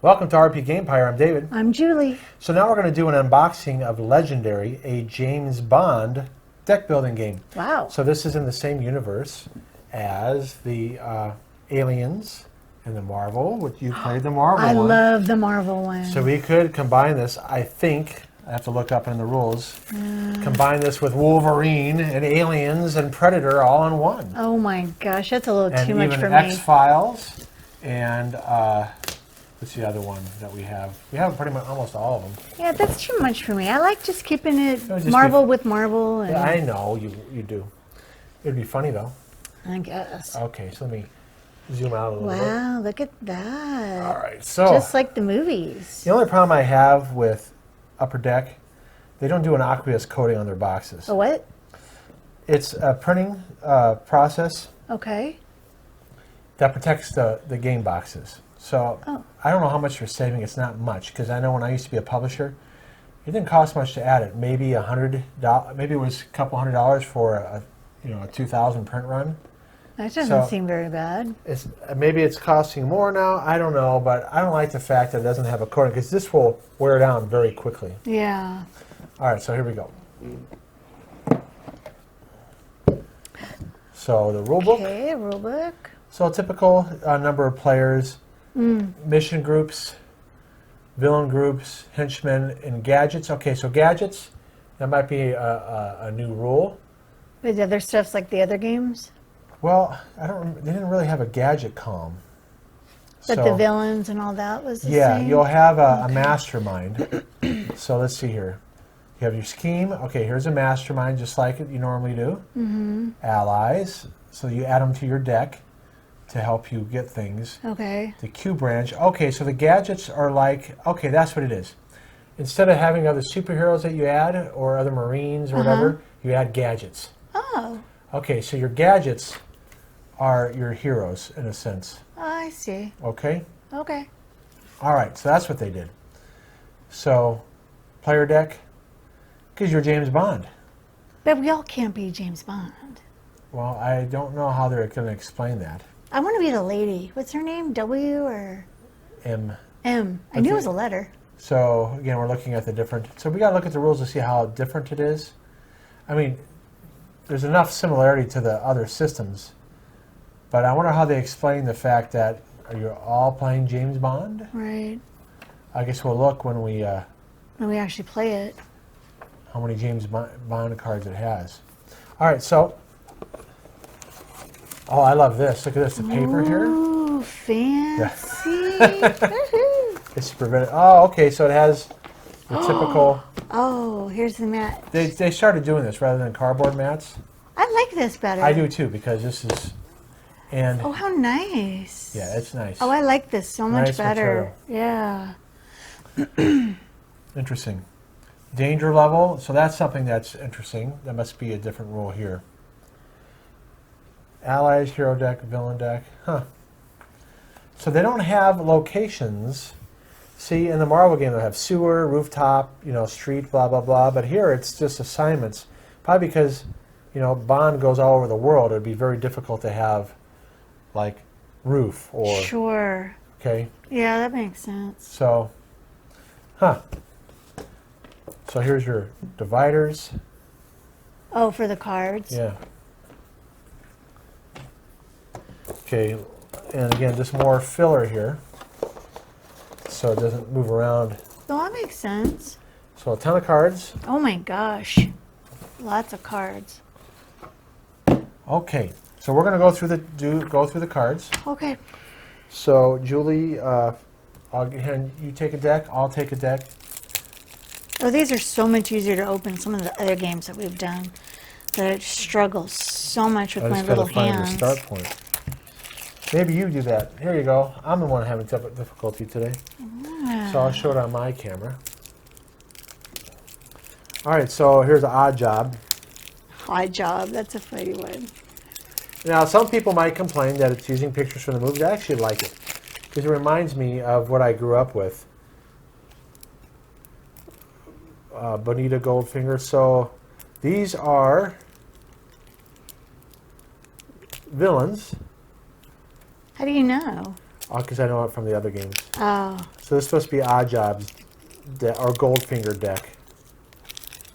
Welcome to RP Gamepire. I'm David. I'm Julie. So now we're going to do an unboxing of Legendary, a James Bond deck building game. Wow. So this is in the same universe as the Aliens and the Marvel, which you played the Marvel I one. love the Marvel one. So we could combine this, I think, I have to look up in the rules, combine this with Wolverine and Aliens and Predator all in one. Oh my gosh, that's a little too much for and me. even X-Files and what's the other one that we have? We have pretty much almost all of them. Yeah, that's too much for me. I like just keeping it just Marvel with Marvel. And yeah, I know, you do. It'd be funny though. I guess. Okay, so let me zoom out a little bit. Wow, look at that. All right, so Just like the movies. the only problem I have with Upper Deck, they don't do an aqueous coating on their boxes. A what? It's a printing process Okay. that protects the game boxes. So I don't know how much you're saving. It's not much, because I know when I used to be a publisher, it didn't cost much to add it. Maybe $100. Maybe it was a couple $100 for a 2,000 print run. That doesn't seem very bad. Maybe it's costing more now. I don't know, but I don't like the fact that it doesn't have a coating, because this will wear down very quickly. Yeah. All right, so here we go. So the rulebook. Okay, a rulebook. So a typical number of players, mission groups, villain groups, henchmen, and gadgets. Okay, so gadgets, that might be a new rule. With the other stuff's like the other games? Well, they didn't really have a gadget column. But the villains and all that was the same? Yeah, you'll have a mastermind. So let's see here. You have your scheme. Okay, here's a mastermind, just like you normally do. Allies. So you add them to your deck to help you get things. Okay. The Q branch. Okay, so the gadgets are like, okay, that's what it is. Instead of having other superheroes that you add, or other Marines or whatever, you add gadgets. Oh. Okay, so your gadgets are your heroes, in a sense. Oh, I see. Okay? Okay. All right, so that's what they did. So, player deck, because you're James Bond. But we all can't be James Bond. Well, I don't know how they're going to explain that. I want to be the lady. What's her name? W or? M. M. I knew it was a letter. So, again, we're looking at the different... So we got to look at the rules to see how different it is. I mean, there's enough similarity to the other systems. But I wonder how they explain the fact that, are you all playing James Bond? Right. I guess we'll look when we actually play it. How many James Bond cards it has. All right, so... Oh, I love this. Look at this, the paper here. Ooh, fancy. It's prevented. Oh, okay, so it has the typical... Oh, here's the mat. They started doing this rather than cardboard mats. I like this better. I do too, because this is... And oh, how nice. yeah, it's nice. Oh, I like this so much Nice better. Yeah. Interesting. Danger level. So that's something that's interesting. That must be a different rule here. Allies, hero deck, villain deck. Huh. So they don't have locations. See, in the Marvel game, they'll have sewer, rooftop, street, blah, blah, blah. But here, it's just assignments. Probably because, Bond goes all over the world. It would be very difficult to have, like, roof or... Sure. Okay. Yeah, that makes sense. So, So here's your dividers. Oh, for the cards? Yeah. Okay, and again, just more filler here, so it doesn't move around. Oh, that makes sense. So a ton of cards. Oh my gosh. Lots of cards. Okay, so we're going to go through the cards. Okay. So Julie, you take a deck. I'll take a deck. Oh, these are so much easier to open. Some of the other games that we've done that I struggle so much with my little hands. I just got to find your start point. Maybe you do that. Here you go. I'm the one having difficulty today. So I'll show it on my camera. All right, so here's an odd job. Odd job. That's a funny one. Now, some people might complain that it's using pictures from the movies. I actually like it, because it reminds me of what I grew up with. Bonita Goldfinger. So these are villains. How do you know? Because I know it from the other games. Oh. So this is supposed to be Odd Jobs or Goldfinger deck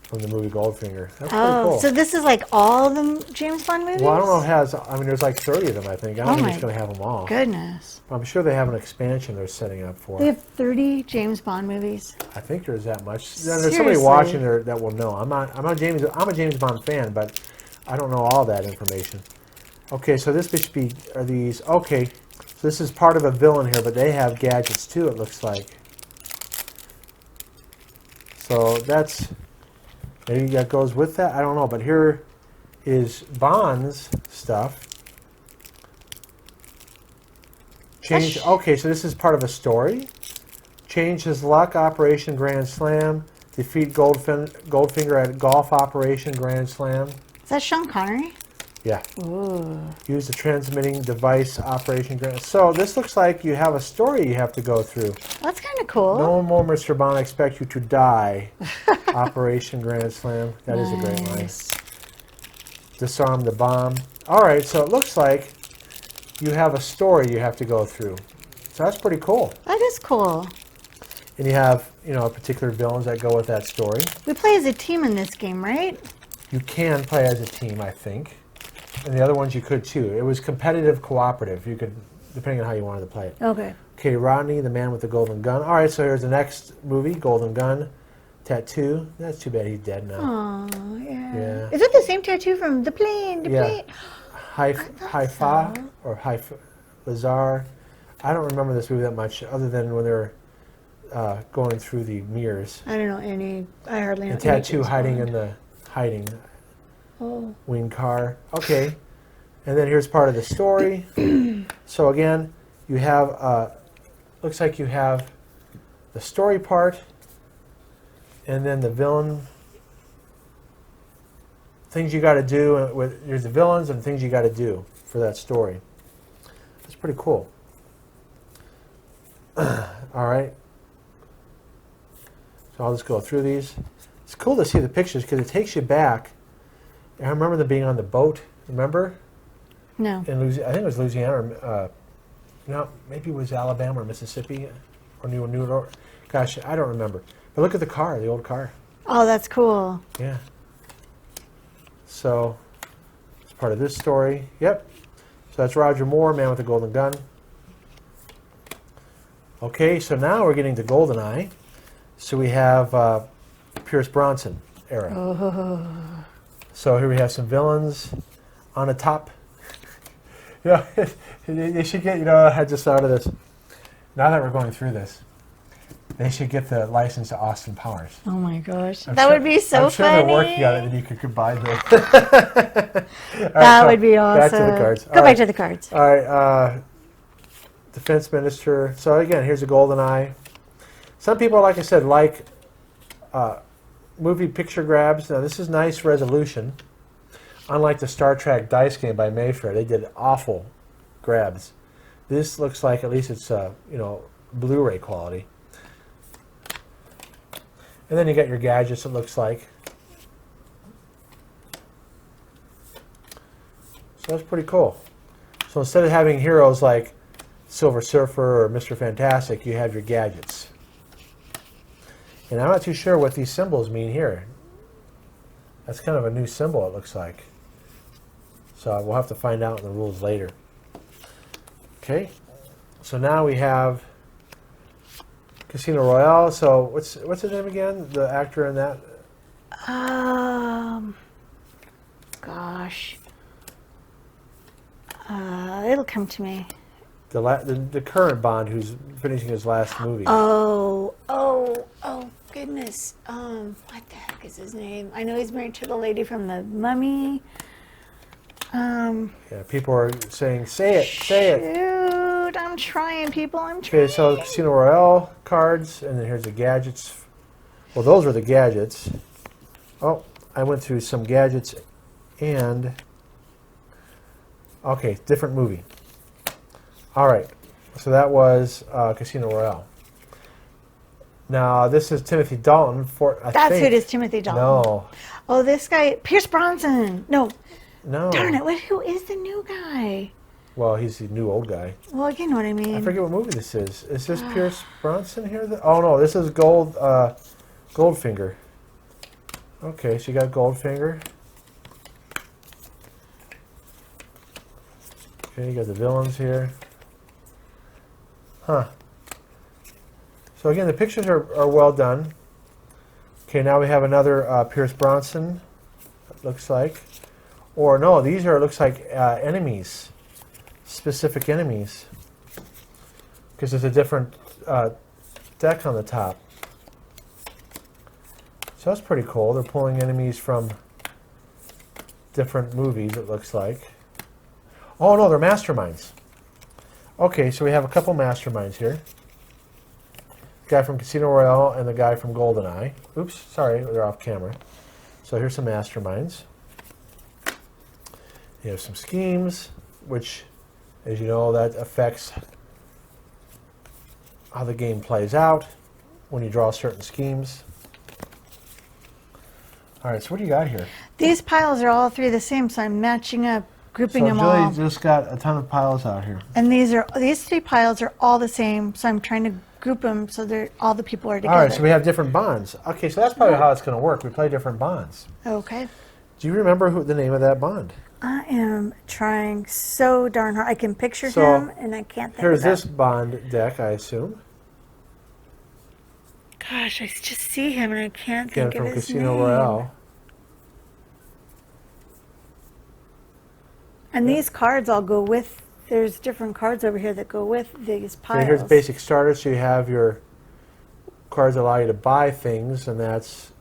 from the movie Goldfinger. That's pretty cool. So this is like all the James Bond movies? Well, I don't know if it has, I mean, there's like 30 of them, I think. I don't think it's my going to have them all. Goodness. I'm sure they have an expansion they're setting up for. They have 30 James Bond movies. I think there's that much. There's somebody Seriously? watching there that will know. I'm a James Bond fan, but I don't know all that information. Okay, so this should be, are these, okay, so this is part of a villain here, but they have gadgets too, it looks like. So that's, maybe that goes with that, I don't know, but here is Bond's stuff. Change, okay, so this is part of a story. Change his luck, Operation Grand Slam. Defeat Goldfinger at Golf Operation Grand Slam. Is that Sean Connery? Yeah. Ooh. Use the transmitting device Operation Grand. So this looks like you have a story you have to go through. That's kind of cool. No more, Mr. Bond, I expect you to die. Operation Grand Slam. That is a great line. Disarm the bomb. All right, so it looks like you have a story you have to go through. So that's pretty cool. That is cool. And you have, you know, particular villains that go with that story. We play as a team in this game, right? You can play as a team, I think. And the other ones you could too. It was competitive cooperative. You could, depending on how you wanted to play it. Okay. Okay, Rodney, the man with the golden gun. All right, so here's the next movie, Golden Gun. Tattoo. That's too bad he's dead now. Oh, yeah. Yeah. Is it the same tattoo from the plane? The Yeah. plane? Haifa or Haifa Lazar. I don't remember this movie that much, other than when they're going through the mirrors. I don't know any. I hardly know. And Tattoo hiding in the wing car. Okay, and then here's part of the story. So again, you have looks like you have the story part, and then the villain things you got to do. There's the villains and things you got to do for that story. That's pretty cool. All right. So I'll just go through these. It's cool to see the pictures because it takes you back. I remember them being on the boat. Remember? No. In I think it was Louisiana, or no, maybe it was Alabama or Mississippi, or New York. Gosh, I don't remember. But look at the car, the old car. Oh, that's cool. Yeah. So it's part of this story. Yep. So that's Roger Moore, Man with the Golden Gun. Okay, so now we're getting to GoldenEye. So we have Pierce Brosnan era. Oh. So here we have some villains on the top. You know, they should get, you know, I just thought of this. Now that we're going through this, they should get the license to Austin Powers. Oh my gosh. That would be so I'm sure funny. they're working on it and you could combine them. That would be awesome. Back to the cards. Go back to the cards. All right, Defense Minister. So again, here's a GoldenEye. Some people, like I said, like movie picture grabs. Now this is nice resolution. Unlike the Star Trek dice game by Mayfair, they did awful grabs. This looks like at least it's you know, Blu-ray quality. And then you got your gadgets. It looks like. So that's pretty cool. So instead of having heroes like Silver Surfer or Mr. Fantastic, you have your gadgets. And I'm not too sure what these symbols mean here. That's kind of a new symbol, it looks like. So we'll have to find out in the rules later. Okay. So now we have Casino Royale. So what's his name again? The actor in that? Gosh. It'll come to me. The current Bond who's finishing his last movie. Oh, goodness. What the heck is his name? I know he's married to the lady from The Mummy. Yeah, people are saying, say it. Shoot, I'm trying, people. I'm trying. Okay, so Casino Royale cards, and then here's the gadgets. Well, those are the gadgets. Oh, I went through some gadgets and... Okay, different movie. All right, so that was Casino Royale. Now, this is Timothy Dalton. That's who it is, Timothy Dalton. No. Oh, this guy, Pierce Brosnan. No. No. Darn it, who is the new guy? Well, he's the new old guy. Well, you know what I mean. I forget what movie this is. Is this Pierce Bronson here? Oh no, this is Goldfinger. Okay, so you got Goldfinger. Okay, you got the villains here. Huh. So again, the pictures are well done. Okay, now we have another Pierce Bronson, it looks like. Or no, these are, it looks like enemies. Specific enemies. Because there's a different deck on the top. So that's pretty cool. They're pulling enemies from different movies, it looks like. Oh no, they're Masterminds. Okay, so we have a couple Masterminds here. The guy from Casino Royale and the guy from GoldenEye. Oops, sorry, they're off camera. So here's some Masterminds. You have some schemes, which, as you know, that affects how the game plays out when you draw certain schemes. All right, so what do you got here? These piles are all three the same, so I'm matching up, grouping them Julie all. just got a ton of piles out here. And these three piles are all the same, so I'm trying to group them so they're all the people are together. All right, so we have different bonds. Okay, so that's probably how it's going to work. We play different bonds. Okay. Do you remember the name of that bond? I am trying so darn hard. I can picture So, him, and I can't think Here's of it. this bond deck, I assume. Gosh, I just see him, and I can't Again, think of from his Casino name. Royale. And these cards all go with, there's different cards over here that go with these piles. Okay, here's basic starters. So you have your cards that allow you to buy things, and that's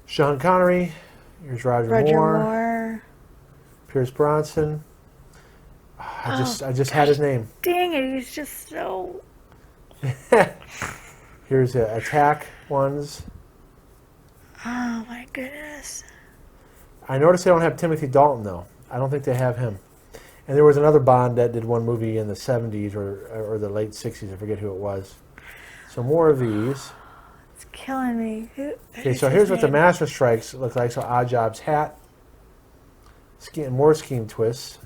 Sean Connery. Here's Roger Moore. Pierce Bronson. I just had his name. Dang it, he's just so... Here's the attack ones. Oh my goodness. I noticed they don't have Timothy Dalton, though. I don't think they have him. And there was another Bond that did one movie in the 70s or the late 60s. I forget who it was. So more of these. It's killing me. Okay, so here's what the Master Strikes look like. So Oddjob's hat. More scheme twists.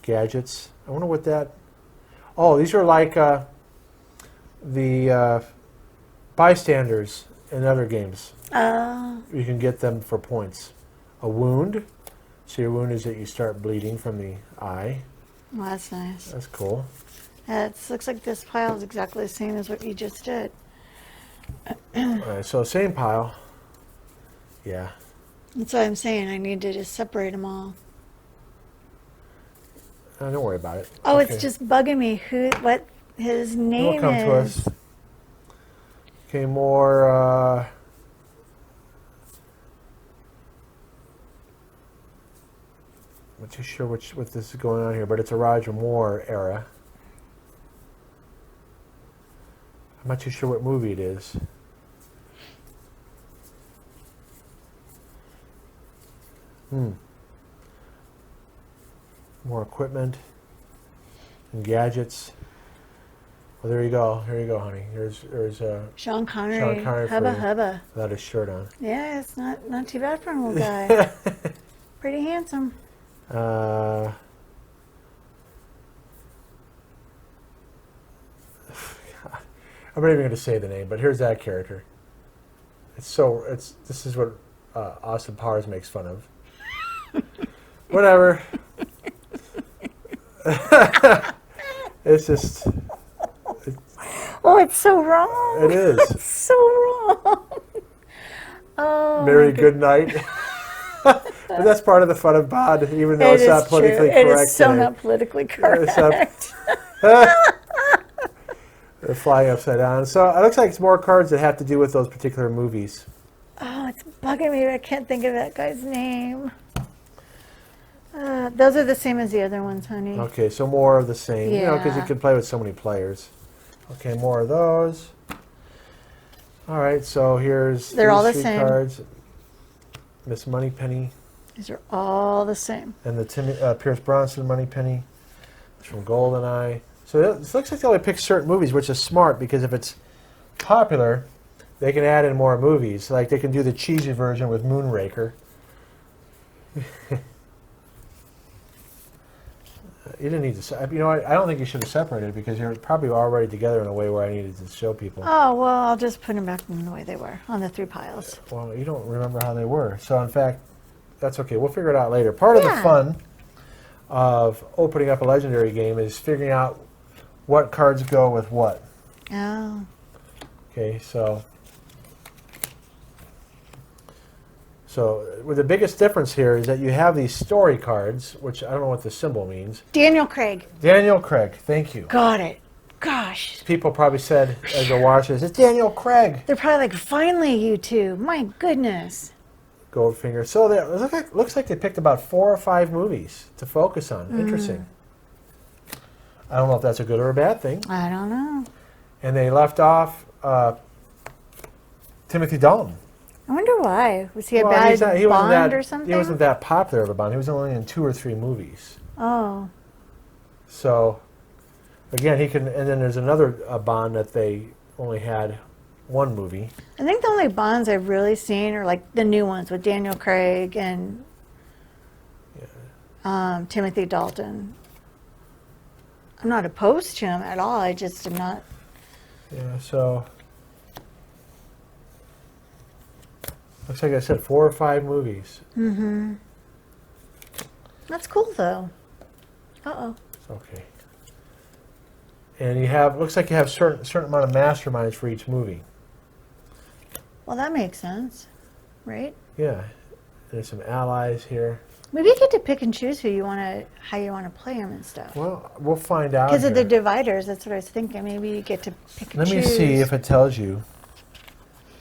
Gadgets. I wonder what that... Oh, these are like the bystanders in other games. Oh. You can get them for points. A wound. So your wound is that you start bleeding from the eye. Well, that's nice. That's cool. It looks like this pile is exactly the same as what you just did. All right, so same pile. Yeah. That's what I'm saying. I need to just separate them all. Don't worry about it. Oh, Okay. it's just bugging me what his name It'll come to is. us. Okay, more... I'm not too sure what this is going on here, but it's a Roger Moore era. I'm not too sure what movie it is. More equipment and gadgets. Well, there you go. Here you go, honey. There's Sean Connery. Sean Connery Hubba for you. hubba. Without his shirt on. Yeah, it's not too bad for an old guy. Pretty handsome. I'm not even going to say the name, but here's that character. This is what Austin Powers makes fun of. Whatever. It's just... Oh, it's so wrong. It is. It's so wrong. Oh, Merry good night. But that's part of the fun of Bod, even though it's not politically correct. It is so today. not politically correct. They're flying upside down. So it looks like it's more cards that have to do with those particular movies. Oh, it's bugging me. I can't think of that guy's name. Those are the same as the other ones, honey. Okay, so more of the same. You know, because you Yeah. can play with so many players. Okay, more of those. All right, so here's They're all the three same. cards. Miss Moneypenny These are all the same. and the Pierce Bronson Moneypenny. It's from GoldenEye. So it looks like they only pick certain movies, which is smart because if it's popular, they can add in more movies. Like they can do the cheesy version with Moonraker. You didn't need to. You know what? I don't think you should have separated because you're probably already together in a way where I needed to show people. Oh, well, I'll just put them back in the way they were on the 3 piles. Well, you don't remember how they were. So, in fact, that's okay. We'll figure it out later. Part of the fun of opening up a legendary game is figuring out what cards go with what. Oh. Okay, so the biggest difference here is that you have these story cards, which I don't know what the symbol means. Daniel Craig. Daniel Craig, thank you. Got it. Gosh. People probably said, as they're watching, it's Daniel Craig. They're probably like, finally, you two. My goodness. Goldfinger. So it looks like they picked about 4 or 5 movies to focus on. Interesting. I don't know if that's a good or a bad thing. I don't know. And they left off Timothy Dalton. I wonder why. Was he a Well, bad he wasn't Bond that, or something? He wasn't that popular of a Bond. He was only in 2 or 3 movies. Oh. So, again, and then there's another Bond that they only had 1 movie. I think the only Bonds I've really seen are like the new ones with Daniel Craig and Timothy Dalton. I'm not opposed to him at all. I just am not. Yeah, so looks like I said 4 or 5 movies. Mm-hmm. That's cool though. Uh-oh. Okay. And looks like you have certain amount of masterminds for each movie. Well, that makes sense, right? Yeah. There's some allies here. Maybe you get to pick and choose how you want to play them and stuff. Well, we'll find out. Because of the here. dividers, that's what I was thinking. Maybe you get to pick and Let choose. me see if it tells you.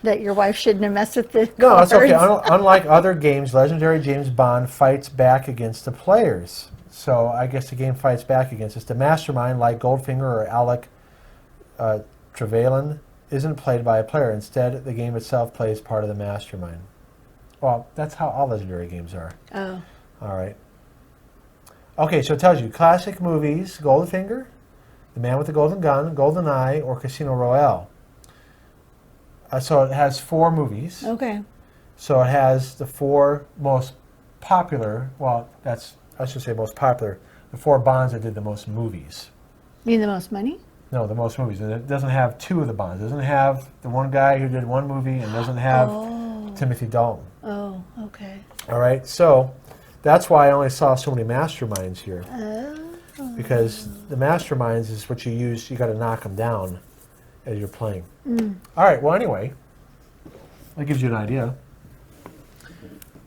That your wife shouldn't have messed with the No, it's okay. cards. Unlike other games, Legendary James Bond fights back against the players. So I guess the game fights back against us. The mastermind, like Goldfinger or Alec Trevelyan, isn't played by a player. Instead, the game itself plays part of the mastermind. Well, that's how all Legendary games are. Oh. All right. Okay, so it tells you classic movies, Goldfinger, The Man with the Golden Gun, Golden Eye, or Casino Royale. So it has 4 movies. Okay. So it has the 4 most popular, I should say most popular, the 4 Bonds that did the most movies. You mean the most money? No, the most movies. And it doesn't have 2 of the Bonds. It doesn't have the one guy who did 1 movie and doesn't have Timothy Dalton. Oh, okay. All right, so that's why I only saw so many masterminds here. Oh. Because the masterminds is what you use, you got to knock them down as you're playing. Mm. All right, well, anyway, that gives you an idea.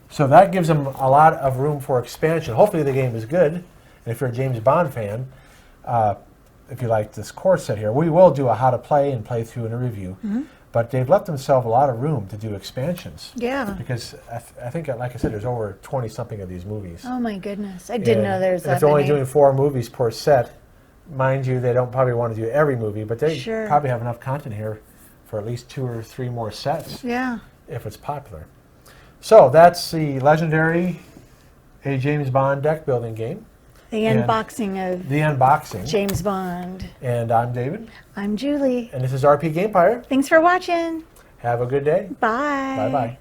So that gives them a lot of room for expansion. Hopefully the game is good. And if you're a James Bond fan, if you like this course set here, we will do a how to play and play through and a review. Mm-hmm. But they've left themselves a lot of room to do expansions. Yeah. Because I think, like I said, there's over 20-something of these movies. Oh my goodness. I didn't know there's and that if they're only many. doing 4 movies per set, mind you, they don't probably want to do every movie, but they Sure. probably have enough content here for at least 2 or 3 more sets Yeah. if it's popular. So that's the legendary A James Bond deck building game. The And unboxing of The unboxing. James Bond. And I'm David. I'm Julie. And this is RP GamePire. Thanks for watching. Have a good day. Bye. Bye-bye.